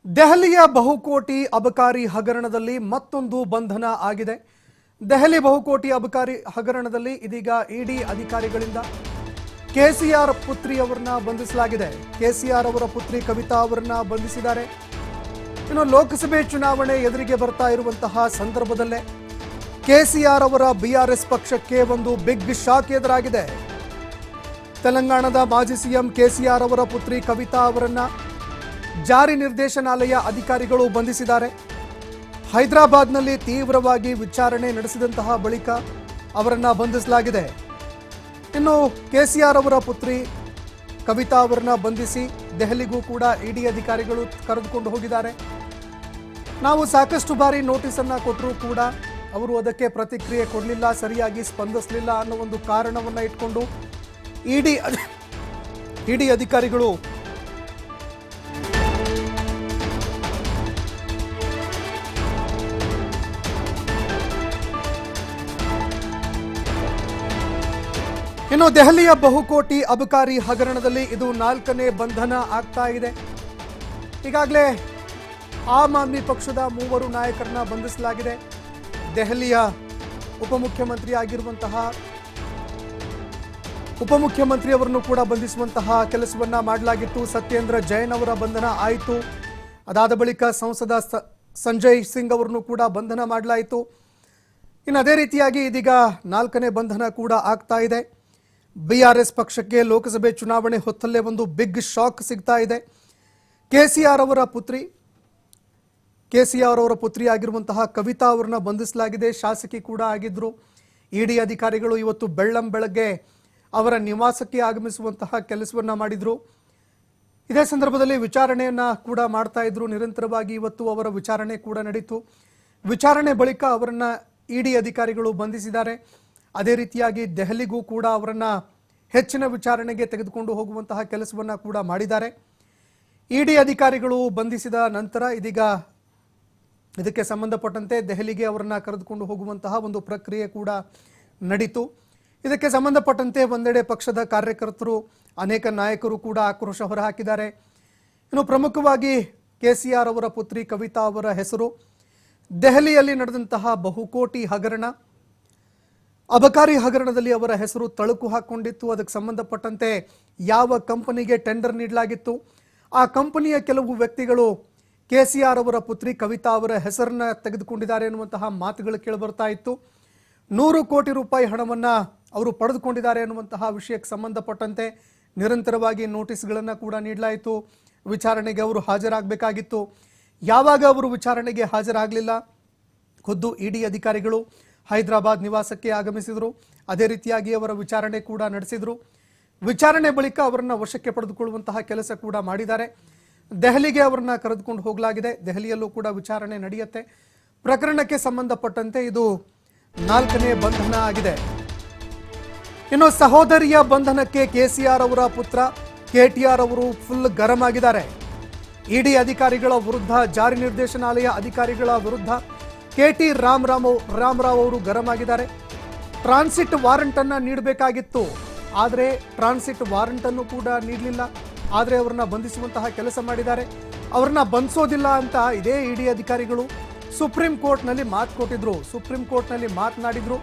ದೆಹಲಿಯ ಬಹುಕೋಟಿ ಅಬಕಾರಿ ಹಗರಣದಲ್ಲಿ ಮತ್ತೊಂದು ಬಂಧನ ಆಗಿದೆ. ದೆಹಲಿ ಬಹುಕೋಟಿ ಅಬಕಾರಿ ಹಗರಣದಲ್ಲಿ ಇದೀಗ ಇಡಿ ಅಧಿಕಾರಿಗಳಿಂದ ಕೆಸಿಆರ್ ಪುತ್ರಿ ಅವರನ್ನ ಬಂಧಿಸಲಾಗಿದೆ. ಕೆಸಿಆರ್ ಅವರ ಪುತ್ರಿ ಕವಿತಾ ಅವರನ್ನ ಬಂಧಿಸಿದ್ದಾರೆ. ಇನ್ನು ಲೋಕಸಭೆ ಚುನಾವಣೆ ಎದುರಿಗೆ ಬರ್ತಾ ಇರುವಂತಹ ಸಂದರ್ಭದಲ್ಲೇ ಕೆಸಿಆರ್ ಅವರ ಬಿಆರ್ಎಸ್ ಪಕ್ಷಕ್ಕೆ ಒಂದು ಬಿಗ್ ಶಾಕ್ ಎದುರಾಗಿದೆ. ತೆಲಂಗಾಣದ ಮಾಜಿ ಸಿಎಂ ಕೆಸಿಆರ್ ಅವರ ಪುತ್ರಿ ಕವಿತಾ ಅವರನ್ನ ಜಾರಿ ನಿರ್ದೇಶನಾಲಯ ಅಧಿಕಾರಿಗಳು ಬಂಧಿಸಿದ್ದಾರೆ. ಹೈದರಾಬಾದ್ನಲ್ಲಿ ತೀವ್ರವಾಗಿ ವಿಚಾರಣೆ ನಡೆಸಿದಂತಹ ಬಳಿಕ ಅವರನ್ನ ಬಂಧಿಸಲಾಗಿದೆ. ಇನ್ನು ಕೆಸಿಆರ್ ಅವರ ಪುತ್ರಿ ಕವಿತಾ ಅವರನ್ನ ಬಂಧಿಸಿ ದೆಹಲಿಗೂ ಕೂಡ ಇಡಿ ಅಧಿಕಾರಿಗಳು ಕರೆದುಕೊಂಡು ಹೋಗಿದ್ದಾರೆ. ನಾವು ಸಾಕಷ್ಟು ಬಾರಿ ನೋಟಿಸ್ ಅನ್ನ ಕೊಟ್ಟರೂ ಕೂಡ ಅವರು ಅದಕ್ಕೆ ಪ್ರತಿಕ್ರಿಯೆ ಕೊಡಲಿಲ್ಲ, ಸರಿಯಾಗಿ ಸ್ಪಂದಿಸಲಿಲ್ಲ ಅನ್ನೋ ಒಂದು ಕಾರಣವನ್ನ ಇಟ್ಕೊಂಡು ಇಡಿ ಅಧಿಕಾರಿಗಳು ಇನ್ನು ದೆಹಲಿಯ ಬಹುಕೋಟಿ ಅಬಕಾರಿ ಹಗರಣದಲ್ಲಿ ಇದು 4ನೇ ಬಂಧನ ಆಗ್ತಾ ಇದೆ. ಈಗಾಗಲೇ ಆಮ್ ಆದ್ಮಿ ಪಕ್ಷದ 3 ನಾಯಕರನ್ನ ಬಂಧಿಸಲಾಗಿದೆ. ದೆಹಲಿಯ ಉಪಮುಖ್ಯಮಂತ್ರಿಯವರನ್ನು ಕೂಡ ಬಂಧಿಸುವಂತಹ ಕೆಲಸವನ್ನ ಮಾಡಲಾಗಿತ್ತು. ಸತ್ಯೇಂದ್ರ ಜೈನ್ ಅವರ ಬಂಧನ ಆಯಿತು. ಅದಾದ ಬಳಿಕ ಸಂಸದ ಸಂಜಯ್ ಸಿಂಗ್ ಅವರನ್ನು ಕೂಡ ಬಂಧನ ಮಾಡಲಾಯಿತು. ಇನ್ನು ಅದೇ ರೀತಿಯಾಗಿ ಇದೀಗ 4ನೇ ಬಂಧನ ಕೂಡ ಆಗ್ತಾ ಇದೆ. ಬಿಆರ್ಎಸ್ ಪಕ್ಷಕ್ಕೆ ಲೋಕಸಭೆ ಚುನಾವಣೆ ಹೊತ್ತಲ್ಲೇ ಒಂದು ಬಿಗ್ ಶಾಕ್ ಸಿಗ್ತಾ ಇದೆ. ಕೆಸಿಆರ್ ಅವರ ಪುತ್ರಿ ಆಗಿರುವಂತಹ ಕವಿತಾ ಅವರನ್ನ ಬಂಧಿಸಲಾಗಿದೆ. ಶಾಸಕಿ ಕೂಡ ಆಗಿದ್ರು. ಇಡಿ ಅಧಿಕಾರಿಗಳು ಇವತ್ತು ಬೆಳ್ಳಂಬೆಳಗ್ಗೆ ಅವರ ನಿವಾಸಕ್ಕೆ ಆಗಮಿಸುವಂತಹ ಕೆಲಸವನ್ನ ಮಾಡಿದ್ರು. ಇದೇ ಸಂದರ್ಭದಲ್ಲಿ ವಿಚಾರಣೆಯನ್ನ ಕೂಡ ಮಾಡ್ತಾ ಇದ್ರು. ನಿರಂತರವಾಗಿ ಇವತ್ತು ಅವರ ವಿಚಾರಣೆ ಕೂಡ ನಡೀತು. ವಿಚಾರಣೆ ಬಳಿಕ ಅವರನ್ನ ಇಡಿ ಅಧಿಕಾರಿಗಳು ಬಂಧಿಸಿದ್ದಾರೆ. ಅದೇ ರೀತಿಯಾಗಿ ದೆಹಲಿಗೂ ಕೂಡ ಅವರನ್ನ ಹೆಚ್ಚಿನ ವಿಚಾರಣೆಗೆ ತೆಗೆದುಕೊಂಡು ಹೋಗುವಂತಹ ಕೆಲಸವನ್ನ ಕೂಡ ಮಾಡಿದ್ದಾರೆ. ಇಡಿ ಅಧಿಕಾರಿಗಳು ಬಂಧಿಸಿದ ನಂತರ ಇದೀಗ ಇದಕ್ಕೆ ಸಂಬಂಧಪಟ್ಟಂತೆ ದೆಹಲಿಗೆ ಅವರನ್ನ ಕರೆದುಕೊಂಡು ಹೋಗುವಂತಹ ಒಂದು ಪ್ರಕ್ರಿಯೆ ಕೂಡ ನಡೀತು. ಇದಕ್ಕೆ ಸಂಬಂಧಪಟ್ಟಂತೆ ಒಂದೆಡೆ ಪಕ್ಷದ ಕಾರ್ಯಕರ್ತರು, ಅನೇಕ ನಾಯಕರು ಕೂಡ ಆಕ್ರೋಶ ಹೊರಹಾಕಿದ್ದಾರೆ. ಇನ್ನು ಪ್ರಮುಖವಾಗಿ ಕೆಸಿಆರ್ ಅವರ ಪುತ್ರಿ ಕವಿತಾ ಅವರ ಹೆಸರು ದೆಹಲಿಯಲ್ಲಿ ನಡೆದಂತಹ ಬಹುಕೋಟಿ ಅಬಕಾರಿ ಹಗರಣದಲ್ಲಿ ಅವರ ಹೆಸರು ತಳುಕು ಹಾಕೊಂಡಿತ್ತು. ಅದಕ್ಕೆ ಸಂಬಂಧಪಟ್ಟಂತೆ ಯಾವ ಕಂಪನಿಗೆ ಟೆಂಡರ್ ನೀಡಲಾಗಿತ್ತು, ಆ ಕಂಪನಿಯ ಕೆಲವು ವ್ಯಕ್ತಿಗಳು ಕೆಸಿಆರ್ ಅವರ ಪುತ್ರಿ ಕವಿತಾ ಅವರ ಹೆಸರನ್ನ ತೆಗೆದುಕೊಂಡಿದ್ದಾರೆ ಎನ್ನುವಂತಹ ಮಾತುಗಳು ಕೇಳಿಬರ್ತಾ ಇತ್ತು. 100 ಕೋಟಿ ರೂಪಾಯಿ ಹಣವನ್ನ ಅವರು ಪಡೆದುಕೊಂಡಿದ್ದಾರೆ ಎನ್ನುವಂತಹ ವಿಷಯಕ್ಕೆ ಸಂಬಂಧಪಟ್ಟಂತೆ ನಿರಂತರವಾಗಿ ನೋಟಿಸ್ಗಳನ್ನು ಕೂಡ ನೀಡಲಾಯಿತು. ವಿಚಾರಣೆಗೆ ಅವರು ಹಾಜರಾಗಬೇಕಾಗಿತ್ತು. ಯಾವಾಗ ಅವರು ವಿಚಾರಣೆಗೆ ಹಾಜರಾಗಲಿಲ್ಲ, ಖುದ್ದು ಇಡಿ ಅಧಿಕಾರಿಗಳು ಹೈದರಾಬಾದ್ ನಿವಾಸಕ್ಕೆ ಆಗಮಿಸಿದರು. ಅದೇ ರೀತಿಯಾಗಿ ಅವರ ವಿಚಾರಣೆ ಕೂಡ ನಡೆಸಿದರು. ವಿಚಾರಣೆ ಬಳಿಕ ಅವರನ್ನ ವಶಕ್ಕೆ ಪಡೆದುಕೊಳ್ಳುವಂತಹ ಕೆಲಸ ಕೂಡ ಮಾಡಿದ್ದಾರೆ. ದೆಹಲಿಗೆ ಅವರನ್ನ ಕರೆದುಕೊಂಡು ಹೋಗಲಾಗಿದೆ. ದೆಹಲಿಯಲ್ಲೂ ಕೂಡ ವಿಚಾರಣೆ ನಡೆಯುತ್ತೆ. ಪ್ರಕರಣಕ್ಕೆ ಸಂಬಂಧಪಟ್ಟಂತೆ ಇದು 4ನೇ ಬಂಧನ ಆಗಿದೆ. ಇನ್ನು ಸಹೋದರಿಯ ಬಂಧನಕ್ಕೆ ಕೆಸಿಆರ್ ಅವರ ಪುತ್ರ ಕೆಟಿಆರ್ ಅವರು ಫುಲ್ ಗರಂ ಆಗಿದ್ದಾರೆ. ಇಡಿ ಅಧಿಕಾರಿಗಳ ವಿರುದ್ಧ, ಜಾರಿ ನಿರ್ದೇಶನಾಲಯ ಅಧಿಕಾರಿಗಳ ವಿರುದ್ಧ ಕೆಟಿ ರಾಮರಾವ್ ಅವರು ಗರಂ ಆಗಿದ್ದಾರೆ. ಟ್ರಾನ್ಸಿಟ್ ವಾರಂಟ್ ಅನ್ನ ನೀಡಬೇಕಾಗಿತ್ತು, ಆದರೆ ಟ್ರಾನ್ಸಿಟ್ ವಾರಂಟ್ ಅನ್ನು ಕೂಡ ನೀಡಲಿಲ್ಲ. ಆದರೆ ಅವರನ್ನ ಬಂಧಿಸುವಂತಹ ಕೆಲಸ ಮಾಡಿದ್ದಾರೆ. ಅವರನ್ನ ಬಂಧಿಸೋದಿಲ್ಲ ಅಂತ ಇದೇ ಇಡಿ ಅಧಿಕಾರಿಗಳು ಸುಪ್ರೀಂ ಕೋರ್ಟ್ನಲ್ಲಿ ಮಾತು ಕೊಟ್ಟಿದ್ರು. ಸುಪ್ರೀಂ ಕೋರ್ಟ್ನಲ್ಲಿ ಮಾತನಾಡಿದ್ರು.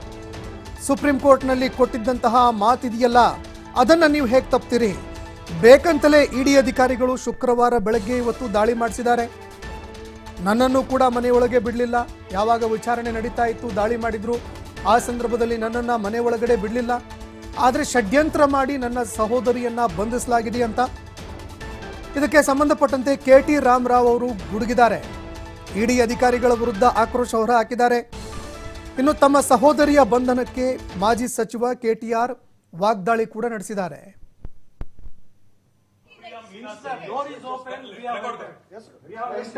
ಸುಪ್ರೀಂ ಕೋರ್ಟ್ನಲ್ಲಿ ಕೊಟ್ಟಿದ್ದಂತಹ ಮಾತಿದೆಯಲ್ಲ, ಅದನ್ನ ನೀವು ಹೇಗೆ ತಪ್ತೀರಿ? ಬೇಕಂತಲೇ ಇಡಿ ಅಧಿಕಾರಿಗಳು ಶುಕ್ರವಾರ ಬೆಳಗ್ಗೆ ಇವತ್ತು ದಾಳಿ ಮಾಡಿಸಿದ್ದಾರೆ. ನನ್ನನ್ನು ಕೂಡ ಮನೆಯೊಳಗೆ ಬಿಡಲಿಲ್ಲ. ಯಾವಾಗ ವಿಚಾರಣೆ ನಡೀತಾ ಇತ್ತು ದಾಳಿ ಮಾಡಿದ್ರು. ಆ ಸಂದರ್ಭದಲ್ಲಿ ನನ್ನನ್ನು ಮನೆ ಒಳಗಡೆ ಬಿಡಲಿಲ್ಲ. ಆದರೆ ಷಡ್ಯಂತ್ರ ಮಾಡಿ ನನ್ನ ಸಹೋದರಿಯನ್ನ ಬಂಧಿಸಲಾಗಿದೆ ಅಂತ ಇದಕ್ಕೆ ಸಂಬಂಧಪಟ್ಟಂತೆ ಕೆಟಿ ರಾಮರಾವ್ ಅವರು ಗುಡುಗಿದ್ದಾರೆ. ಇಡಿ ಅಧಿಕಾರಿಗಳ ವಿರುದ್ಧ ಆಕ್ರೋಶ ಹೊರ ಹಾಕಿದ್ದಾರೆ. ಇನ್ನು ತಮ್ಮ ಸಹೋದರಿಯ ಬಂಧನಕ್ಕೆ ಮಾಜಿ ಸಚಿವ ಕೆಟಿಆರ್ ವಾಗ್ದಾಳಿ ಕೂಡ ನಡೆಸಿದ್ದಾರೆ.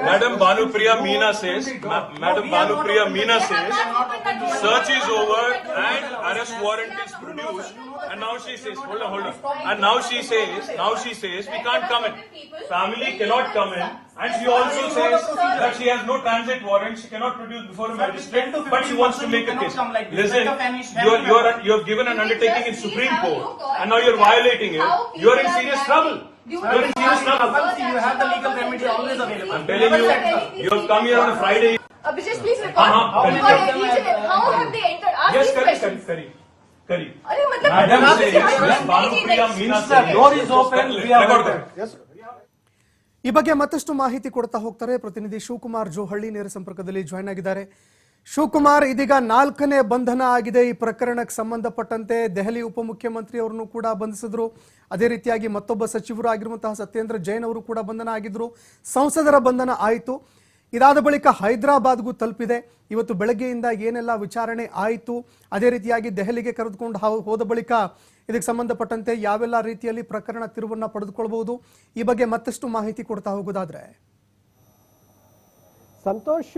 Madam Bhanupriya Meena says, search is over and arrest warrant is produced. And now she says, hold on. And now she says, we can't come in. Family cannot come in. And she also says that she has no transit warrant. She cannot produce before a magistrate, but she wants to make a case. Listen, you have given an undertaking in Supreme Court, and now you're violating it. You're in serious trouble. You You have the legal remedy always available. I'm telling you, you have come here on a Friday. Abhijit, please record. correct. How have they entered? Ask Yes, these correct, questions. correct. अरे मतलब Madam आप says, यहाँ Miss पर Bhanupriya नहीं Meena The door is open. We are Record open. that. Yes. ಈ ಬಗ್ಗೆ ಮತ್ತಷ್ಟು ಮಾಹಿತಿ ಕೊಡ್ತಾ ಹೋಗ್ತಾರೆ ಪ್ರತಿನಿಧಿ ಶಿವಕುಮಾರ್ ಜೋಹಳ್ಳಿ ನೇರ ಸಂಪರ್ಕದಲ್ಲಿ ಜಾಯ್ನ್ ಆಗಿದ್ದಾರೆ. ಶಿವಕುಮಾರ್, ಇದೀಗ 4ನೇ ಬಂಧನ ಆಗಿದೆ ಈ ಪ್ರಕರಣಕ್ಕೆ ಸಂಬಂಧಪಟ್ಟಂತೆ. ದೆಹಲಿ ಉಪಮುಖ್ಯಮಂತ್ರಿ ಅವರನ್ನು ಕೂಡ ಬಂಧಿಸಿದ್ರು. ಅದೇ ರೀತಿಯಾಗಿ ಮತ್ತೊಬ್ಬ ಸಚಿವರು ಆಗಿರುವಂತಹ ಸತ್ಯೇಂದ್ರ ಜೈನ್ ಅವರು ಕೂಡ ಬಂಧನ ಆಗಿದ್ರು. ಸಂಸದರ ಬಂಧನ ಆಯಿತು. ಇದಾದ ಬಳಿಕ ಹೈದರಾಬಾದ್ಗೂ ತಲುಪಿದೆ. ಇವತ್ತು ಬೆಳಗ್ಗೆಯಿಂದ ಏನೆಲ್ಲ ವಿಚಾರಣೆ ಆಯಿತು, ಅದೇ ರೀತಿಯಾಗಿ ದೆಹಲಿಗೆ ಕರೆದುಕೊಂಡು ಹೋದ ಬಳಿಕ ಇದಕ್ಕೆ ಸಂಬಂಧಪಟ್ಟಂತೆ ಯಾವೆಲ್ಲ ರೀತಿಯಲ್ಲಿ ಪ್ರಕರಣ ತಿರುವನ್ನ ಪಡೆದುಕೊಳ್ಳಬಹುದು, ಈ ಬಗ್ಗೆ ಮತ್ತಷ್ಟು ಮಾಹಿತಿ ಕೊಡ್ತಾ ಹೋಗೋದಾದ್ರೆ. ಸಂತೋಷ್,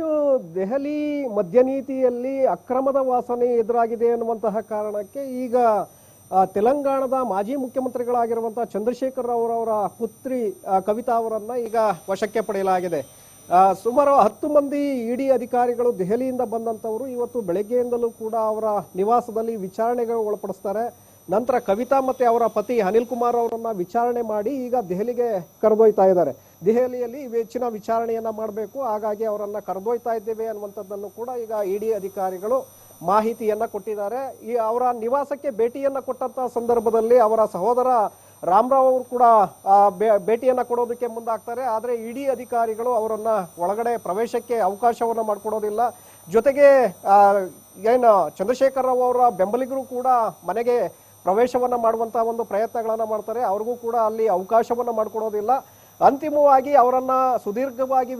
ದೆಹಲಿ ಮದ್ಯ ನೀತಿಯಲ್ಲಿ ಅಕ್ರಮದ ವಾಸನೆ ಎದುರಾಗಿದೆ ಅನ್ನುವಂತಹ ಕಾರಣಕ್ಕೆ ಈಗ ತೆಲಂಗಾಣದ ಮಾಜಿ ಮುಖ್ಯಮಂತ್ರಿಗಳಾಗಿರುವಂತಹ ಚಂದ್ರಶೇಖರ್ ರಾವ್ ಅವರ ಪುತ್ರಿ ಕವಿತಾ ಅವರನ್ನ ಈಗ ವಶಕ್ಕೆ ಪಡೆಯಲಾಗಿದೆ. ಸುಮಾರು 10 ಮಂದಿ ಇಡಿ ಅಧಿಕಾರಿಗಳು ದೆಹಲಿಯಿಂದ ಬಂದಂತವರು ಇವತ್ತು ಬೆಳಗ್ಗೆಯಿಂದಲೂ ಕೂಡ ಅವರ ನಿವಾಸದಲ್ಲಿ ವಿಚಾರಣೆಗೆ ಒಳಪಡಿಸ್ತಾರೆ. ನಂತರ ಕವಿತಾ ಮತ್ತೆ ಅವರ ಪತಿ ಅನಿಲ್ ಕುಮಾರ್ ಅವರನ್ನ ವಿಚಾರಣೆ ಮಾಡಿ ಈಗ ದೆಹಲಿಗೆ ಕರೆದೊಯ್ತಾ ಇದ್ದಾರೆ. ದೆಹಲಿಯಲ್ಲಿ ಹೆಚ್ಚಿನ ವಿಚಾರಣೆಯನ್ನ ಮಾಡಬೇಕು, ಹಾಗಾಗಿ ಅವರನ್ನ ಕರೆದೊಯ್ತಾ ಇದ್ದೇವೆ ಅನ್ನುವಂಥದ್ದನ್ನು ಕೂಡ ಈಗ ಇಡಿ ಅಧಿಕಾರಿಗಳು ಮಾಹಿತಿಯನ್ನ ಕೊಟ್ಟಿದ್ದಾರೆ. ಈ ಅವರ ನಿವಾಸಕ್ಕೆ ಭೇಟಿಯನ್ನ ಕೊಟ್ಟಂತ ಸಂದರ್ಭದಲ್ಲಿ ಅವರ ಸಹೋದರ ರಾಮರಾವ್ ಅವರು ಕೂಡ ಭೇಟಿಯನ್ನ ಕೊಡೋದಕ್ಕೆ ಮುಂದಾಗ್ತಾರೆ. ಆದ್ರೆ ಇಡಿ ಅಧಿಕಾರಿಗಳು ಅವರನ್ನ ಒಳಗಡೆ ಪ್ರವೇಶಕ್ಕೆ ಅವಕಾಶವನ್ನ ಮಾಡಿಕೊಡೋದಿಲ್ಲ. ಜೊತೆಗೆ ಏನು ಚಂದ್ರಶೇಖರ್ ರಾವ್ ಅವರ ಬೆಂಬಲಿಗರು ಕೂಡ ಮನೆಗೆ ಪ್ರವೇಶವನ್ನ ಮಾಡುವಂತಹ ಒಂದು ಪ್ರಯತ್ನಗಳನ್ನ ಮಾಡ್ತಾರೆ. ಅವ್ರಿಗೂ ಕೂಡ ಅಲ್ಲಿ ಅವಕಾಶವನ್ನ ಮಾಡಿಕೊಡೋದಿಲ್ಲ. ಅಂತಿಮವಾಗಿ ಅವರನ್ನ ಸುದೀರ್ಘವಾಗಿ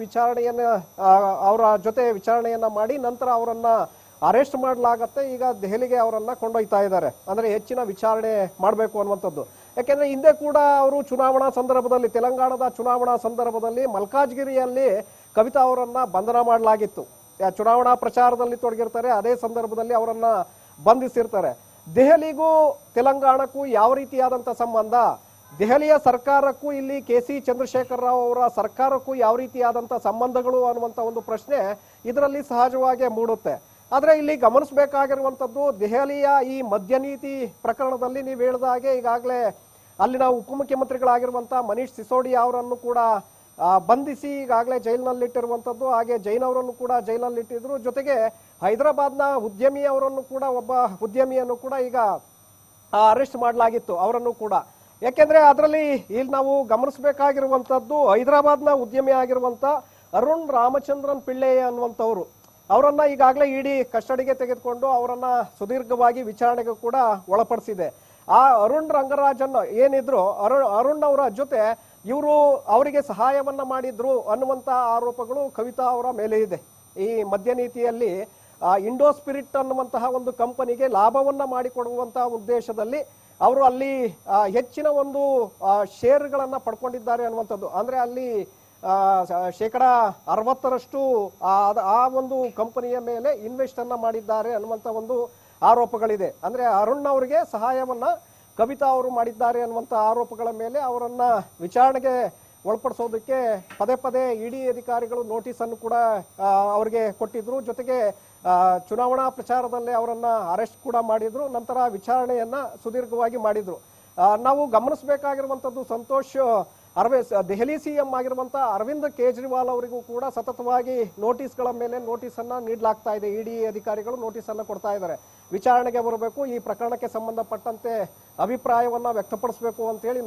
ಅವರ ಜೊತೆ ವಿಚಾರಣೆಯನ್ನ ಮಾಡಿ ನಂತರ ಅವರನ್ನ ಅರೆಸ್ಟ್ ಮಾಡಲಾಗತ್ತೆ. ಈಗ ದೆಹಲಿಗೆ ಅವರನ್ನ ಕೊಂಡೊಯ್ತಾ ಇದ್ದಾರೆ, ಅಂದ್ರೆ ಹೆಚ್ಚಿನ ವಿಚಾರಣೆ ಮಾಡಬೇಕು ಅನ್ನುವಂಥದ್ದು. ಯಾಕೆಂದ್ರೆ ಹಿಂದೆ ಕೂಡ ಅವರು ಚುನಾವಣಾ ಸಂದರ್ಭದಲ್ಲಿ, ತೆಲಂಗಾಣದ ಚುನಾವಣಾ ಸಂದರ್ಭದಲ್ಲಿ ಮಲ್ಕಾಜ್ಗಿರಿಯಲ್ಲಿ ಕವಿತಾ ಅವರನ್ನ ಬಂಧನ ಮಾಡಲಾಗಿತ್ತು. ಚುನಾವಣಾ ಪ್ರಚಾರದಲ್ಲಿ ತೊಡಗಿರ್ತಾರೆ, ಅದೇ ಸಂದರ್ಭದಲ್ಲಿ ಅವರನ್ನ ಬಂಧಿಸಿರ್ತಾರೆ. ದೆಹಲಿಗೂ ತೆಲಂಗಾಣಕ್ಕೂ ಯಾವ ರೀತಿಯಾದಂತ ಸಂಬಂಧ, ದೆಹಲಿಯ ಸರ್ಕಾರಕ್ಕೂ ಇಲ್ಲಿ ಕೆ.ಸಿ. ಚಂದ್ರಶೇಖರ್ ರಾವ್ ಅವರ ಸರ್ಕಾರಕ್ಕೂ ಯಾವ ರೀತಿಯಾದಂತ ಸಂಬಂಧಗಳು ಅನ್ನುವಂತ ಒಂದು ಪ್ರಶ್ನೆ ಇದರಲ್ಲಿ ಸಹಜವಾಗಿ ಮೂಡುತ್ತೆ. ಆದ್ರೆ ಇಲ್ಲಿ ಗಮನಿಸಬೇಕಾಗಿರುವಂತದ್ದು, ದೆಹಲಿಯ ಈ ಮದ್ಯ ನೀತಿ ಪ್ರಕರಣದಲ್ಲಿ ನೀವು ಹೇಳಿದ ಹಾಗೆ ಈಗಾಗಲೇ ಅಲ್ಲಿನ ಉಪಮುಖ್ಯಮಂತ್ರಿಗಳಾಗಿರುವಂತ ಮನೀಶ್ ಸಿಸೋಡಿಯಾ ಅವರನ್ನು ಕೂಡ ಬಂಧಿಸಿ ಈಗಾಗಲೇ ಜೈಲಿನಲ್ಲಿಟ್ಟಿರುವಂತದ್ದು. ಹಾಗೆ ಜೈನ್ ಅವರನ್ನು ಕೂಡ ಜೈಲಲ್ಲಿಟ್ಟಿದ್ರು. ಜೊತೆಗೆ ಹೈದರಾಬಾದ್ನ ಉದ್ಯಮಿ ಅವರನ್ನು ಕೂಡ, ಒಬ್ಬ ಉದ್ಯಮಿಯನ್ನು ಕೂಡ ಈಗ ಅರೆಸ್ಟ್ ಮಾಡಲಾಗಿತ್ತು ಅವರನ್ನು ಕೂಡ. ಯಾಕೆಂದ್ರೆ ಅದರಲ್ಲಿ ಇಲ್ಲಿ ನಾವು ಗಮನಿಸಬೇಕಾಗಿರುವಂತದ್ದು, ಹೈದರಾಬಾದ್ನ ಉದ್ಯಮಿ ಆಗಿರುವಂತ ಅರುಣ್ ರಾಮಚಂದ್ರನ್ ಪಿಳ್ಳೆ ಅನ್ನುವಂಥವ್ರು, ಅವರನ್ನ ಈಗಾಗಲೇ ಇಡಿ ಕಸ್ಟಡಿಗೆ ತೆಗೆದುಕೊಂಡು ಅವರನ್ನ ಸುದೀರ್ಘವಾಗಿ ವಿಚಾರಣೆಗೆ ಕೂಡ ಒಳಪಡಿಸಿದೆ. ಆ ಅರುಣ್ ರಂಗರಾಜನ್ ಏನಿದ್ರು, ಅರುಣ್ ಅವರ ಜೊತೆ ಇವರು ಅವರಿಗೆ ಸಹಾಯವನ್ನ ಮಾಡಿದ್ರು ಅನ್ನುವಂತ ಆರೋಪಗಳು ಕವಿತಾ ಅವರ ಮೇಲೆ ಇದೆ. ಈ ಮದ್ಯ ನೀತಿಯಲ್ಲಿ ಇಂಡೋ ಸ್ಪಿರಿಟ್ ಅನ್ನುವಂತಹ ಒಂದು ಕಂಪನಿಗೆ ಲಾಭವನ್ನ ಮಾಡಿಕೊಡುವಂತಹ ಉದ್ದೇಶದಲ್ಲಿ ಅವರು ಅಲ್ಲಿ ಹೆಚ್ಚಿನ ಒಂದು ಶೇರ್ಗಳನ್ನ ಪಡ್ಕೊಂಡಿದ್ದಾರೆ ಅನ್ನುವಂಥದ್ದು. ಅಂದ್ರೆ ಅಲ್ಲಿ 60% ಆ ಒಂದು ಕಂಪನಿಯ ಮೇಲೆ ಇನ್ವೆಸ್ಟ್ ಅನ್ನ ಮಾಡಿದ್ದಾರೆ ಅನ್ನುವಂತ ಒಂದು ಆರೋಪಗಳಿದೆ. ಅಂದ್ರೆ ಅರುಣ್ ಅವರಿಗೆ ಸಹಾಯವನ್ನ ಕವಿತಾ ಅವರು ಮಾಡಿದ್ದಾರೆ ಅನ್ನುವಂತ ಆರೋಪಗಳ ಮೇಲೆ ಅವರನ್ನ ವಿಚಾರಣೆಗೆ ಒಳಪಡಿಸೋದಕ್ಕೆ ಪದೇ ಪದೇ ಇಡಿ ಅಧಿಕಾರಿಗಳು ನೋಟಿಸ್ ಅನ್ನು ಕೂಡ ಅವರಿಗೆ ಕೊಟ್ಟಿದ್ರು. ಜೊತೆಗೆ ಚುನಾವಣಾ ಪ್ರಚಾರದಲ್ಲೇ ಅವರನ್ನ ಅರೆಸ್ಟ್ ಕೂಡ ಮಾಡಿದ್ರು. ನಂತರ ವಿಚಾರಣೆಯನ್ನ ಸುದೀರ್ಘವಾಗಿ ಮಾಡಿದ್ರು. ನಾವು ಗಮನಿಸಬೇಕಾಗಿರುವಂತದ್ದು ಸಂತೋಷ್, ದೆಹಲಿ ಸಿಎಂ ಆಗಿರುವಂತಹ ಅರವಿಂದ್ ಕೇಜ್ರಿವಾಲ್ ಅವರಿಗೂ ಕೂಡ ಸತತವಾಗಿ ನೋಟಿಸ್ಗಳ ಮೇಲೆ ನೋಟಿಸ್ ಅನ್ನ ನೀಡಲಾಗ್ತಾ ಇದೆ. ಇಡಿ ಅಧಿಕಾರಿಗಳು ನೋಟಿಸ್ ಅನ್ನ ಕೊಡ್ತಾ ಇದ್ದಾರೆ, ವಿಚಾರಣೆಗೆ ಬರಬೇಕು, ಈ ಪ್ರಕರಣಕ್ಕೆ ಸಂಬಂಧಪಟ್ಟಂತೆ ಅಭಿಪ್ರಾಯವನ್ನ ವ್ಯಕ್ತಪಡಿಸಬೇಕು ಅಂತ ಹೇಳಿ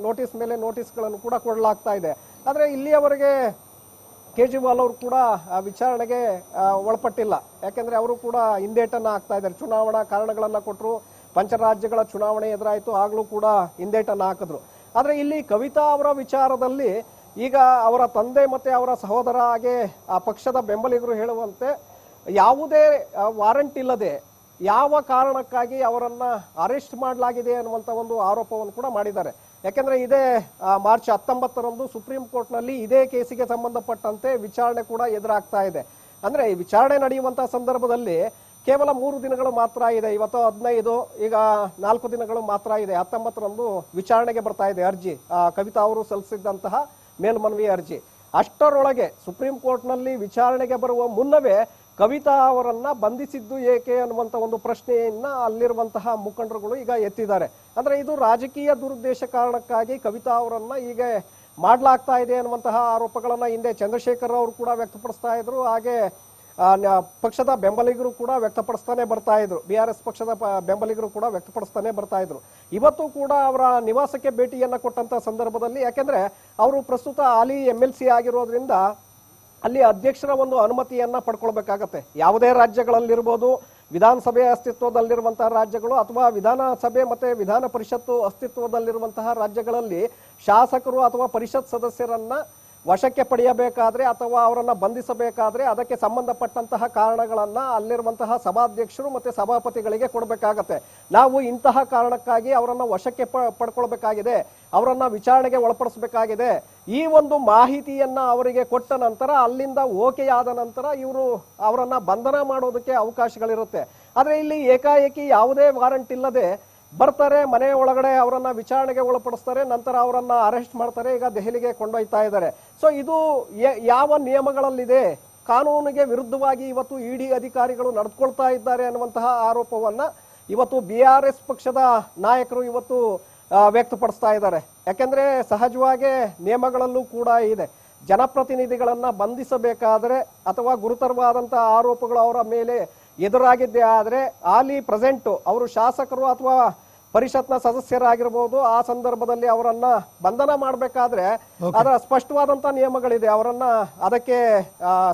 ನೋಟಿಸ್ ಮೇಲೆ ನೋಟಿಸ್ಗಳನ್ನು ಕೂಡ ಕೊಡಲಾಗ್ತಾ ಇದೆ. ಆದ್ರೆ ಇಲ್ಲಿಯವರೆಗೆ ಕೇಜ್ರಿವಾಲ್ ಅವರು ಕೂಡ ವಿಚಾರಣೆಗೆ ಒಳಪಟ್ಟಿಲ್ಲ. ಯಾಕೆಂದ್ರೆ ಅವರು ಕೂಡ ಹಿಂದೇಟನ್ನ ಹಾಕ್ತಾ ಇದ್ದಾರೆ. ಚುನಾವಣಾ ಕಾರಣಗಳನ್ನ ಕೊಟ್ಟರು, ಪಂಚರಾಜ್ಯಗಳ ಚುನಾವಣೆ ಎದುರಾಯಿತು, ಆಗ್ಲೂ ಕೂಡ ಹಿಂದೇಟನ್ನ ಹಾಕಿದ್ರು. ಆದ್ರೆ ಇಲ್ಲಿ ಕವಿತಾ ಅವರ ವಿಚಾರದಲ್ಲಿ ಈಗ ಅವರ ತಂದೆ ಮತ್ತೆ ಅವರ ಸಹೋದರ ಹಾಗೆ ಆ ಪಕ್ಷದ ಬೆಂಬಲಿಗರು ಹೇಳುವಂತೆ ಯಾವುದೇ ವಾರಂಟ್ ಇಲ್ಲದೆ ಯಾವ ಕಾರಣಕ್ಕಾಗಿ ಅವರನ್ನ ಅರೆಸ್ಟ್ ಮಾಡಲಾಗಿದೆ ಅನ್ನುವಂತ ಒಂದು ಆರೋಪವನ್ನು ಕೂಡ ಮಾಡಿದ್ದಾರೆ. ಯಾಕೆಂದ್ರೆ ಇದೇ ಮಾರ್ಚ್ 19ರಂದು ಸುಪ್ರೀಂ ಕೋರ್ಟ್ ನಲ್ಲಿ ಇದೇ ಕೇಸಿಗೆ ಸಂಬಂಧಪಟ್ಟಂತೆ ವಿಚಾರಣೆ ಕೂಡ ಎದುರಾಗ್ತಾ ಇದೆ. ಅಂದ್ರೆ ಈ ವಿಚಾರಣೆ ನಡೆಯುವಂತಹ ಸಂದರ್ಭದಲ್ಲಿ ಕೇವಲ 3 ದಿನಗಳು ಮಾತ್ರ ಇದೆ. ಇವತ್ತು 15, ಈಗ 4 ದಿನಗಳು ಮಾತ್ರ ಇದೆ. 19ರಂದು ವಿಚಾರಣೆಗೆ ಬರ್ತಾ ಇದೆ ಅರ್ಜಿ, ಕವಿತಾ ಅವರು ಸಲ್ಲಿಸಿದ್ದಂತಹ ಮೇಲ್ಮನವಿ ಅರ್ಜಿ. ಅಷ್ಟರೊಳಗೆ ಸುಪ್ರೀಂ ಕೋರ್ಟ್ ನಲ್ಲಿ ವಿಚಾರಣೆಗೆ ಬರುವ ಮುನ್ನವೇ ಕವಿತಾ ಅವರನ್ನ ಬಂಧಿಸಿದ್ದು ಏಕೆ ಅನ್ನುವಂಥ ಒಂದು ಪ್ರಶ್ನೆಯನ್ನ ಅಲ್ಲಿರುವಂತಹ ಮುಖಂಡರುಗಳು ಈಗ ಎತ್ತಿದ್ದಾರೆ. ಅಂದ್ರೆ ಇದು ರಾಜಕೀಯ ದುರುದ್ದೇಶ ಕಾರಣಕ್ಕಾಗಿ ಕವಿತಾ ಅವರನ್ನ ಈಗ ಮಾಡಲಾಗ್ತಾ ಇದೆ ಅನ್ನುವಂತಹ ಆರೋಪಗಳನ್ನ ಹಿಂದೆ ಚಂದ್ರಶೇಖರ್ ಅವರು ಕೂಡ ವ್ಯಕ್ತಪಡಿಸ್ತಾ ಇದ್ರು. ಹಾಗೆ ಪಕ್ಷದ ಬೆಂಬಲಿಗರು ಕೂಡ ವ್ಯಕ್ತಪಡಿಸ್ತಾನೆ ಬರ್ತಾ ಇದ್ರು. BRS ಪಕ್ಷದ ಬೆಂಬಲಿಗರು ಕೂಡ ವ್ಯಕ್ತಪಡಿಸ್ತಾನೆ ಬರ್ತಾ ಇದ್ರು. ಇವತ್ತು ಕೂಡ ಅವರ ನಿವಾಸಕ್ಕೆ ಭೇಟಿಯನ್ನ ಕೊಟ್ಟಂತ ಸಂದರ್ಭದಲ್ಲಿ, ಯಾಕೆಂದ್ರೆ ಅವರು ಪ್ರಸ್ತುತ ಹಾಲಿ MLC ಆಗಿರೋದ್ರಿಂದ ಅಲ್ಲಿ ಅಧ್ಯಕ್ಷರ ಒಂದು ಅನುಮತಿಯನ್ನ ಪಡ್ಕೊಳ್ಬೇಕಾಗತ್ತೆ. ಯಾವುದೇ ರಾಜ್ಯಗಳಲ್ಲಿರ್ಬೋದು, ವಿಧಾನಸಭೆ ಅಸ್ತಿತ್ವದಲ್ಲಿರುವಂತಹ ರಾಜ್ಯಗಳು ಅಥವಾ ವಿಧಾನಸಭೆ ಮತ್ತೆ ವಿಧಾನ ಪರಿಷತ್ತು ಅಸ್ತಿತ್ವದಲ್ಲಿರುವಂತಹ ರಾಜ್ಯಗಳಲ್ಲಿ ಶಾಸಕರು ಅಥವಾ ಪರಿಷತ್ ಸದಸ್ಯರನ್ನ ವಶಕ್ಕೆ ಪಡೆಯಬೇಕಾದ್ರೆ ಅಥವಾ ಅವರನ್ನ ಬಂಧಿಸಬೇಕಾದ್ರೆ ಅದಕ್ಕೆ ಸಂಬಂಧಪಟ್ಟಂತಹ ಕಾರಣಗಳನ್ನ ಅಲ್ಲಿರುವಂತಹ ಸಭಾಧ್ಯಕ್ಷರು ಮತ್ತೆ ಸಭಾಪತಿಗಳಿಗೆ ಕೊಡಬೇಕಾಗತ್ತೆ. ನಾವು ಇಂತಹ ಕಾರಣಕ್ಕಾಗಿ ಅವರನ್ನ ವಶಕ್ಕೆ ಪಡ್ಕೊಳ್ಬೇಕಾಗಿದೆ, ಅವರನ್ನ ವಿಚಾರಣೆಗೆ ಒಳಪಡಿಸಬೇಕಾಗಿದೆ, ಈ ಒಂದು ಮಾಹಿತಿಯನ್ನ ಅವರಿಗೆ ಕೊಟ್ಟ ನಂತರ ಅಲ್ಲಿಂದ ಓಕೆಯಾದ ನಂತರ ಇವರು ಅವರನ್ನ ಬಂಧನ ಮಾಡೋದಕ್ಕೆ ಅವಕಾಶಗಳಿರುತ್ತೆ. ಆದ್ರೆ ಇಲ್ಲಿ ಏಕಾಏಕಿ ಯಾವುದೇ ವಾರಂಟ್ ಇಲ್ಲದೆ ಬರ್ತಾರೆ, ಮನೆ ಒಳಗಡೆ ಅವರನ್ನ ವಿಚಾರಣೆಗೆ ಒಳಪಡಿಸ್ತಾರೆ, ನಂತರ ಅವರನ್ನ ಅರೆಸ್ಟ್ ಮಾಡ್ತಾರೆ, ಈಗ ದೆಹಲಿಗೆ ಕೊಂಡೊಯ್ತಾ ಇದ್ದಾರೆ. ಸೊ ಇದು ಯಾವ ನಿಯಮಗಳಲ್ಲಿದೆ, ಕಾನೂನಿಗೆ ವಿರುದ್ಧವಾಗಿ ಇವತ್ತು ED ಅಧಿಕಾರಿಗಳು ನಡೆದುಕೊಳ್ತಾ ಇದ್ದಾರೆ ಅನ್ನುವಂತಹ ಆರೋಪವನ್ನ ಇವತ್ತು BRS ಪಕ್ಷದ ನಾಯಕರು ಇವತ್ತು ವ್ಯಕ್ತಪಡಿಸ್ತಾ ಇದ್ದಾರೆ. ಯಾಕೆಂದ್ರೆ ಸಹಜವಾಗಿ ನಿಯಮಗಳಲ್ಲೂ ಕೂಡ ಇದೆ, ಜನಪ್ರತಿನಿಧಿಗಳನ್ನ ಬಂಧಿಸಬೇಕಾದ್ರೆ ಅಥವಾ ಗುರುತರವಾದಂತಹ ಆರೋಪಗಳು ಅವರ ಮೇಲೆ ಎದುರಾಗಿದ್ದೇ ಆದ್ರೆ ಹಾಲಿ ಪ್ರೆಸೆಂಟ್ ಅವರು ಶಾಸಕರು ಅಥವಾ ಪರಿಷತ್ನ ಸದಸ್ಯರಾಗಿರ್ಬೋದು, ಆ ಸಂದರ್ಭದಲ್ಲಿ ಅವರನ್ನ ಬಂಧನ ಮಾಡಬೇಕಾದ್ರೆ ಅದರ ಸ್ಪಷ್ಟವಾದಂತ ನಿಯಮಗಳಿದೆ. ಅವರನ್ನ ಅದಕ್ಕೆ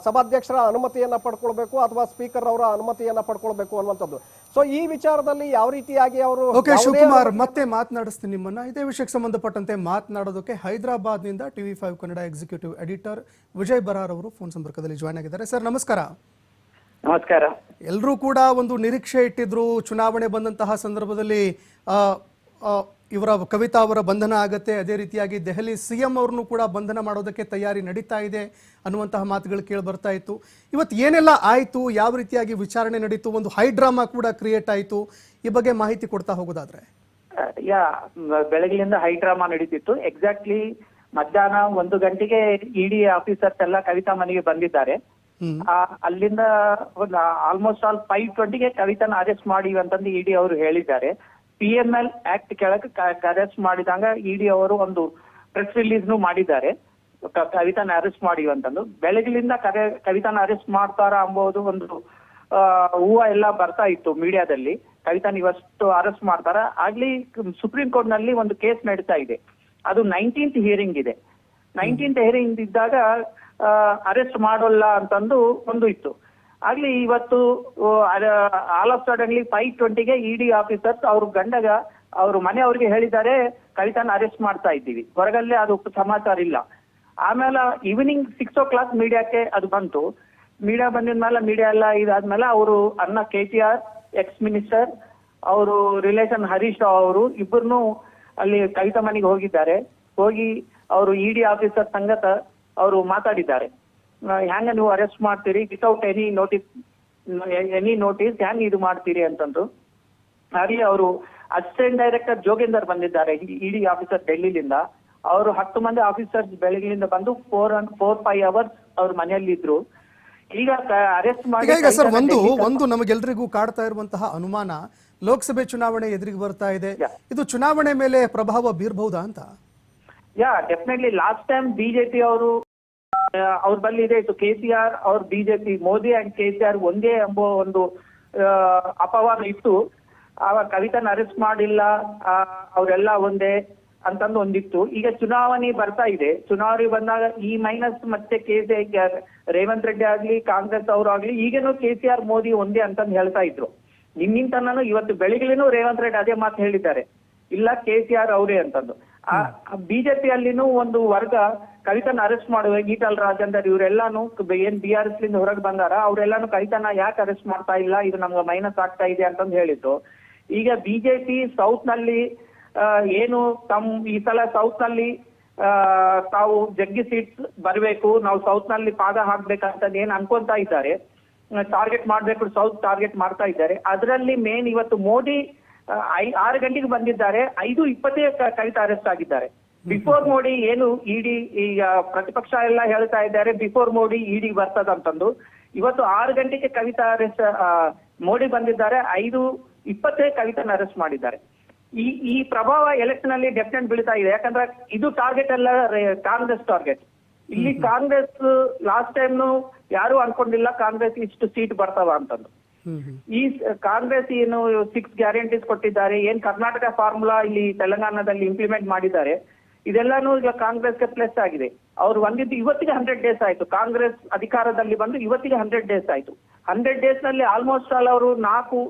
ಸಭಾಧ್ಯಕ್ಷರ ಅನುಮತಿಯನ್ನ ಪಡ್ಕೊಳ್ಬೇಕು ಅಥವಾ ಸ್ಪೀಕರ್ ಅವರ ಅನುಮತಿಯನ್ನ ಪಡ್ಕೊಳ್ಬೇಕು ಅನ್ನುವಂಥದ್ದು. ಸೊ ಈ ವಿಚಾರದಲ್ಲಿ ಯಾವ ರೀತಿಯಾಗಿ ಅವರು ಶಿವಕುಮಾರ್ ಮತ್ತೆ ಮಾತನಾಡಿಸ್ತೀನಿ ನಿಮ್ಮನ್ನ. ಇದೇ ವಿಷಯಕ್ಕೆ ಸಂಬಂಧಪಟ್ಟಂತೆ ಮಾತನಾಡೋದಕ್ಕೆ ಹೈದರಾಬಾದ್ನಿಂದ TV5 Kannada executive editor Vijay Barar ಅವರು ಫೋನ್ ಸಂಪರ್ಕದಲ್ಲಿ ಜಾಯ್ನ್ ಆಗಿದ್ದಾರೆ. ಸರ್ ನಮಸ್ಕಾರ. ನಮಸ್ಕಾರ. ಎಲ್ಲರೂ ಕೂಡ ಒಂದು ನಿರೀಕ್ಷೆ ಇಟ್ಟಿದ್ರು, ಚುನಾವಣೆ ಬಂದಂತಹ ಸಂದರ್ಭದಲ್ಲಿ ಇವರ ಕವಿತಾ ಅವರ ಬಂಧನ ಆಗತ್ತೆ, ಅದೇ ರೀತಿಯಾಗಿ ದೆಹಲಿ CM ಅವ್ರನ್ನು ಕೂಡ ಬಂಧನ ಮಾಡೋದಕ್ಕೆ ತಯಾರಿ ನಡೀತಾ ಇದೆ ಅನ್ನುವಂತಹ ಮಾತುಗಳು ಕೇಳಿ ಬರ್ತಾ ಇತ್ತು. ಇವತ್ತು ಏನೆಲ್ಲ ಆಯಿತು, ಯಾವ ರೀತಿಯಾಗಿ ವಿಚಾರಣೆ ನಡೀತು, ಒಂದು ಹೈ ಡ್ರಾಮಾ ಕೂಡ ಕ್ರಿಯೇಟ್ ಆಯಿತು, ಈ ಬಗ್ಗೆ ಮಾಹಿತಿ ಕೊಡ್ತಾ ಹೋಗೋದಾದ್ರೆ? ಬೆಳಗ್ಗೆಯಿಂದ ಹೈ ಡ್ರಾಮಾ ನಡೀತಿತ್ತು. ಎಕ್ಸಾಕ್ಟ್ಲಿ ಮಧ್ಯಾಹ್ನ 1 ಗಂಟೆಗೆ ED ಆಫೀಸರ್ಸ್ ಎಲ್ಲ ಕವಿತಾ ಮನೆಗೆ ಬಂದಿದ್ದಾರೆ. ಅಲ್ಲಿಂದ ಆಲ್ಮೋಸ್ಟ್ ಆಲ್ 5:20ಗೆ ಕವಿತಾನ ಅರೆಸ್ಟ್ ಮಾಡಿ ಅಂತಂದು ED ಅವರು ಹೇಳಿದ್ದಾರೆ. PML ಆಕ್ಟ್ ಕೆಳಗೆ ಅರೆಸ್ಟ್ ಮಾಡಿದಾಗ ED ಅವರು ಒಂದು ಪ್ರೆಸ್ ರಿಲೀಸ್ ಮಾಡಿದ್ದಾರೆ, ಕವಿತಾನ ಅರೆಸ್ಟ್ ಮಾಡಿ ಅಂತಂದು. ಬೆಳಗ್ಲಿಂದ ಕವಿತಾನ ಅರೆಸ್ಟ್ ಮಾಡ್ತಾರ ಅಂಬೋದು ಒಂದು ಹೂವ ಎಲ್ಲ ಬರ್ತಾ ಇತ್ತು ಮೀಡಿಯಾದಲ್ಲಿ. ಕವಿತಾನ ಇವತ್ತು ಅರೆಸ್ಟ್ ಮಾಡ್ತಾರ. ಆಗ್ಲಿ ಸುಪ್ರೀಂ ಕೋರ್ಟ್ ನಲ್ಲಿ ಒಂದು ಕೇಸ್ ನಡೀತಾ ಇದೆ, ಅದು 19th ಹಿಯರಿಂಗ್ ಇದೆ. 19th ಹಿಯರಿಂಗ್ ಇದ್ದಾಗ ಅರೆಸ್ಟ್ ಮಾಡೋಲ್ಲ ಅಂತಂದು ಒಂದು ಇತ್ತು. ಆಗ್ಲಿ ಇವತ್ತು ಆಲ್ ಆಫ್ ಸಡನ್ಲಿ 5:20ಗೆ ED ಆಫೀಸರ್ಸ್ ಅವ್ರ ಗಂಡಗ ಅವ್ರ ಮನೆಯವ್ರಿಗೆ ಹೇಳಿದ್ದಾರೆ ಕವಿತಾನ ಅರೆಸ್ಟ್ ಮಾಡ್ತಾ ಇದ್ದೀವಿ, ಹೊರಗಲ್ಲೇ ಅದು ಸಮಾಚಾರ ಇಲ್ಲ. ಆಮೇಲೆ ಈವ್ನಿಂಗ್ 6 o'clock ಮೀಡಿಯಾಕ್ಕೆ ಅದು ಬಂತು. ಮೀಡಿಯಾ ಬಂದಿದ್ಮೇಲೆ ಮೀಡಿಯಾ ಎಲ್ಲ ಇದಾದ್ಮೇಲೆ ಅವರು ಅಣ್ಣ KTR ಎಕ್ಸ್ ಮಿನಿಸ್ಟರ್ ಅವರು ರಿಲೇಷನ್ ಹರೀಶ್ ರಾವ್ ಅವರು ಇಬ್ಬರನ್ನು ಅಲ್ಲಿ ಕವಿತಾ ಮನೆಗೆ ಹೋಗಿದ್ದಾರೆ. ಹೋಗಿ ಅವರು ED ಆಫೀಸರ್ ಸಂಗತ ಅವರು ಮಾತಾಡಿದ್ದಾರೆ, ಹ್ಯಾಂಗ ನೀವು ಅರೆಸ್ಟ್ ಮಾಡ್ತೀರಿ ವಿತೌಟ್ ಎನಿ ನೋಟಿಸ್ ಹ್ಯಾಂಗ್ ಇದು ಮಾಡ್ತೀರಿ ಅಂತಂದ್ರು. ಅಲ್ಲಿ ಅವರು ಅಸಿಸ್ಟೆಂಟ್ ಡೈರೆಕ್ಟರ್ ಜೋಗೇಂದರ್ ಬಂದಿದ್ದಾರೆ ED ಆಫೀಸರ್ ಡೆಲ್ಲಿಲಿಂದ. ಅವರು 10 ಮಂದಿ ಆಫೀಸರ್ಸ್ ಬೆಳಗ್ಗೆಯಿಂದ ಬಂದು 4-5 hours ಅವ್ರ ಮನೆಯಲ್ಲಿ ಇದ್ರು. ಈಗ ಅರೆಸ್ಟ್ ಮಾಡಿ ಸರ್ ಒಂದು ನಮಗೆಲ್ಲರಿಗೂ ಕಾಡ್ತಾ ಇರುವಂತಹ ಅನುಮಾನ, ಲೋಕಸಭೆ ಚುನಾವಣೆ ಎದುರಿಗೆ ಬರ್ತಾ ಇದೆ, ಇದು ಚುನಾವಣೆ ಮೇಲೆ ಪ್ರಭಾವ ಬೀರಬಹುದಾ ಅಂತ? ಡೆಫಿನೆಟ್ಲಿ ಲಾಸ್ಟ್ ಟೈಮ್ ಬಿಜೆಪಿ ಅವರು ಅವ್ರ ಬಳಿ ಇದೆ ಇತ್ತು, KCR ಅವ್ರ ಬಿಜೆಪಿ, ಮೋದಿ ಅಂಡ್ KCR ಒಂದೇ ಎಂಬ ಒಂದು ಅಪವಾದ ಇತ್ತು. ಆವಾಗ ಕವಿತಾನ ಅರೆಸ್ಟ್ ಮಾಡಿಲ್ಲ, ಅವರೆಲ್ಲ ಒಂದೇ ಅಂತಂದು ಒಂದಿತ್ತು. ಈಗ ಚುನಾವಣೆ ಬರ್ತಾ ಇದೆ, ಚುನಾವಣೆ ಬಂದಾಗ ಈ ಮೈನಸ್ ಮತ್ತೆ ರೇವಂತ್ ರೆಡ್ಡಿ ಆಗ್ಲಿ ಕಾಂಗ್ರೆಸ್ ಅವರು ಆಗ್ಲಿ ಈಗೇನು KCR ಮೋದಿ ಒಂದೇ ಅಂತಂದು ಹೇಳ್ತಾ ಇದ್ರು. ನಿನ್ನಿಂತನೂ ಇವತ್ತು ಬೆಳಿಗ್ಗೆನೂ ರೇವಂತ್ ರೆಡ್ಡಿ ಅದೇ ಮಾತು ಹೇಳಿದ್ದಾರೆ, ಇಲ್ಲ KCR ಅವರೇ ಅಂತಂದು. ಬಿಜೆಪಿಯಲ್ಲಿನೂ ಒಂದು ವರ್ಗ ಕವಿತಾನ ಅರೆಸ್ಟ್ ಮಾಡುವ ಈಟಲ್ ರಾಜೇಂದರ್ ಇವರೆಲ್ಲಾನು ಏನ್ BRS ಲಿಂದ ಹೊರಗೆ ಬಂದಾರ, ಅವರೆಲ್ಲಾನು ಕವಿತಾನ ಯಾಕೆ ಅರೆಸ್ಟ್ ಮಾಡ್ತಾ ಇಲ್ಲ, ಇದು ನಮ್ಗೆ ಮೈನಸ್ ಆಗ್ತಾ ಇದೆ ಅಂತಂದು ಹೇಳಿದ್ರು. ಈಗ ಬಿಜೆಪಿ ಸೌತ್ ನಲ್ಲಿ ಏನು ಈ ಸಲ ಸೌತ್ ನಲ್ಲಿ ತಾವು ಜಗ್ಗಿ ಸೀಟ್ಸ್ ಬರಬೇಕು, ನಾವು ಸೌತ್ ನಲ್ಲಿ ಪಾದ ಹಾಕ್ಬೇಕಂತ ಏನ್ ಅನ್ಕೊಂತಾ ಇದ್ದಾರೆ, ಟಾರ್ಗೆಟ್ ಮಾಡ್ಬೇಕು, ಸೌತ್ ಟಾರ್ಗೆಟ್ ಮಾಡ್ತಾ ಇದ್ದಾರೆ. ಅದರಲ್ಲಿ ಮೇನ್ ಇವತ್ತು ಮೋದಿ 6 ಗಂಟೆಗೆ ಬಂದಿದ್ದಾರೆ, 5:20 ಕವಿತಾ ಅರೆಸ್ಟ್ ಆಗಿದ್ದಾರೆ. ಬಿಫೋರ್ ಮೋಡಿ ಏನು ED ಈಗ ಪ್ರತಿಪಕ್ಷ ಎಲ್ಲ ಹೇಳ್ತಾ ಇದ್ದಾರೆ ಬಿಫೋರ್ ಮೋಡಿ ED ಬರ್ತದಂತಂದು. ಇವತ್ತು 6 ಗಂಟೆಗೆ ಕವಿತಾ ಅರೆಸ್ಟ್ ಮೋಡಿ ಬಂದಿದ್ದಾರೆ, 5:20 ಕವಿತಾನ ಅರೆಸ್ಟ್ ಮಾಡಿದ್ದಾರೆ. ಈ ಪ್ರಭಾವ ಎಲೆಕ್ಷನ್ ಅಲ್ಲಿ ಡೆಫಿನೆಟ್ ಬೀಳ್ತಾ ಇದೆ. ಯಾಕಂದ್ರೆ ಇದು ಟಾರ್ಗೆಟ್ ಅಲ್ಲ, ಕಾಂಗ್ರೆಸ್ ಟಾರ್ಗೆಟ್. ಇಲ್ಲಿ ಕಾಂಗ್ರೆಸ್ ಲಾಸ್ಟ್ ಟೈಮ್ ಯಾರು ಅನ್ಕೊಂಡಿಲ್ಲ ಕಾಂಗ್ರೆಸ್ ಇಷ್ಟು ಸೀಟ್ ಬರ್ತಾವ ಅಂತಂದು. ಈ ಕಾಂಗ್ರೆಸ್ ಏನು 6 ಗ್ಯಾರಂಟೀಸ್ ಕೊಟ್ಟಿದ್ದಾರೆ, ಏನ್ ಕರ್ನಾಟಕ ಫಾರ್ಮುಲಾ ಇಲ್ಲಿ ತೆಲಂಗಾಣದಲ್ಲಿ ಇಂಪ್ಲಿಮೆಂಟ್ ಮಾಡಿದ್ದಾರೆ, ಇದೆಲ್ಲಾನು ಈಗ ಕಾಂಗ್ರೆಸ್ಗೆ ಪ್ಲಸ್ ಆಗಿದೆ. ಅವ್ರು ಬಂದಿದ್ದು ಇವತ್ತಿಗೆ 100 ಡೇಸ್ ಆಯ್ತು. ಕಾಂಗ್ರೆಸ್ ಅಧಿಕಾರದಲ್ಲಿ ಬಂದು ಇವತ್ತಿಗೆ 100 ಡೇಸ್ ಆಯ್ತು. 100 ಡೇಸ್ ನಲ್ಲಿ ಆಲ್ಮೋಸ್ಟ್ ಆಲ್ ಅವರು 4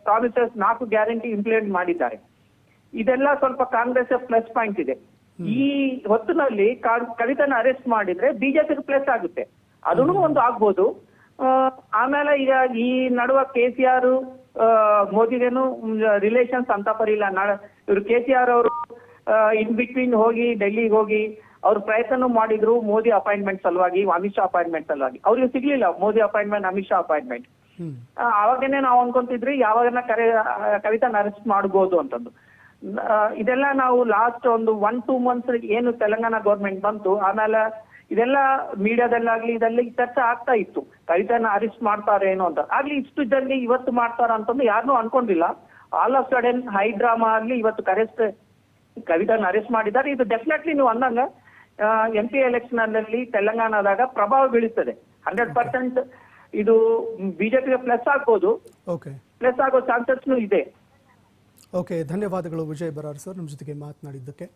ಪ್ರಾಮಿಸಸ್ 4 ಗ್ಯಾರಂಟಿ ಇಂಪ್ಲಿಮೆಂಟ್ ಮಾಡಿದ್ದಾರೆ. ಇದೆಲ್ಲ ಸ್ವಲ್ಪ ಕಾಂಗ್ರೆಸ್ ಪ್ಲಸ್ ಪಾಯಿಂಟ್ ಇದೆ. ಈ ಹೊತ್ತಿನಲ್ಲಿ ಕವಿತಾನ ಅರೆಸ್ಟ್ ಮಾಡಿದ್ರೆ ಬಿಜೆಪಿಗೆ ಪ್ಲಸ್ ಆಗುತ್ತೆ, ಅದನ್ನು ಒಂದು ಆಗ್ಬೋದು. ಆಮೇಲೆ ಈಗ ಈ ನಡುವ KCR ಮೋದಿಗೇನು ರಿಲೇಷನ್ಸ್ ಅಂತ ಪರಿಲ್ಲ. ಇವರು KCR ಅವರು ಇನ್ ಬಿಟ್ವೀನ್ ಹೋಗಿ ಡೆಲ್ಲಿಗೆ ಹೋಗಿ ಅವ್ರು ಪ್ರಯತ್ನ ಮಾಡಿದ್ರು ಮೋದಿ ಅಪಾಯಿಂಟ್ಮೆಂಟ್ ಸಲುವಾಗಿ, ಅಮಿತ್ ಶಾ ಅಪಾಯಿಂಟ್ಮೆಂಟ್ ಸಲುವಾಗಿ. ಅವ್ರಿಗೆ ಸಿಗ್ಲಿಲ್ಲ ಮೋದಿ ಅಪಾಯಿಂಟ್ಮೆಂಟ್, ಅಮಿತ್ ಶಾ ಅಪಾಯಿಂಟ್ಮೆಂಟ್. ಅವಾಗೇನೆ ನಾವು ಅನ್ಕೊಂತಿದ್ರಿ ಯಾವಾಗನ ಕವಿತಾನ ಅರೆಸ್ಟ್ ಮಾಡಬಹುದು ಅಂತಂದು. ಇದೆಲ್ಲ ನಾವು ಲಾಸ್ಟ್ ಒಂದು 1-2 ಮಂತ್ಸ್ ಏನು ತೆಲಂಗಾಣ ಗೌರ್ಮೆಂಟ್ ಬಂತು, ಆಮೇಲೆ ಇದೆಲ್ಲ ಮೀಡಿಯಾದಲ್ಲಾಗ್ಲಿ ಇದೆಲ್ಲ ಚರ್ಚೆ ಆಗ್ತಾ ಇತ್ತು, ಕವಿತಾನ ಅರೆಸ್ಟ್ ಮಾಡ್ತಾರೆ ಏನೋ ಅಂತ. ಆಗ್ಲಿ ಇಷ್ಟು ಜಲ್ದಿ ಇವತ್ತು ಮಾಡ್ತಾರ ಅಂತಂದು ಯಾರನ್ನೂ ಅನ್ಕೊಂಡಿಲ್ಲ. All of sudden high drama ಆಗ್ಲಿ ಇವತ್ತು ಕವಿತಾನ ಅರೆಸ್ಟ್ ಮಾಡಿದ್ದಾರೆ. ಇದು ಡೆಫಿನೆಟ್ಲಿ ನೀವು ಅಂದಂಗ MP ಎಲೆಕ್ಷನ್ ಅಲ್ಲಿ ತೆಲಂಗಾಣದಾಗ ಪ್ರಭಾವ ಬೀಳುತ್ತದೆ 100%. ಇದು ಬಿಜೆಪಿಗೆ ಪ್ಲಸ್ ಆಗ್ಬೋದು, ಪ್ಲಸ್ ಆಗೋ ಚಾನ್ಸಸ್ ಇದೆ. ಓಕೆ, ಧನ್ಯವಾದಗಳು ವಿಜಯ್ ಬರಾರ್ ಸರ್ ನಮ್ಮ ಜೊತೆಗೆ ಮಾತನಾಡಿದ್ದಕ್ಕೆ.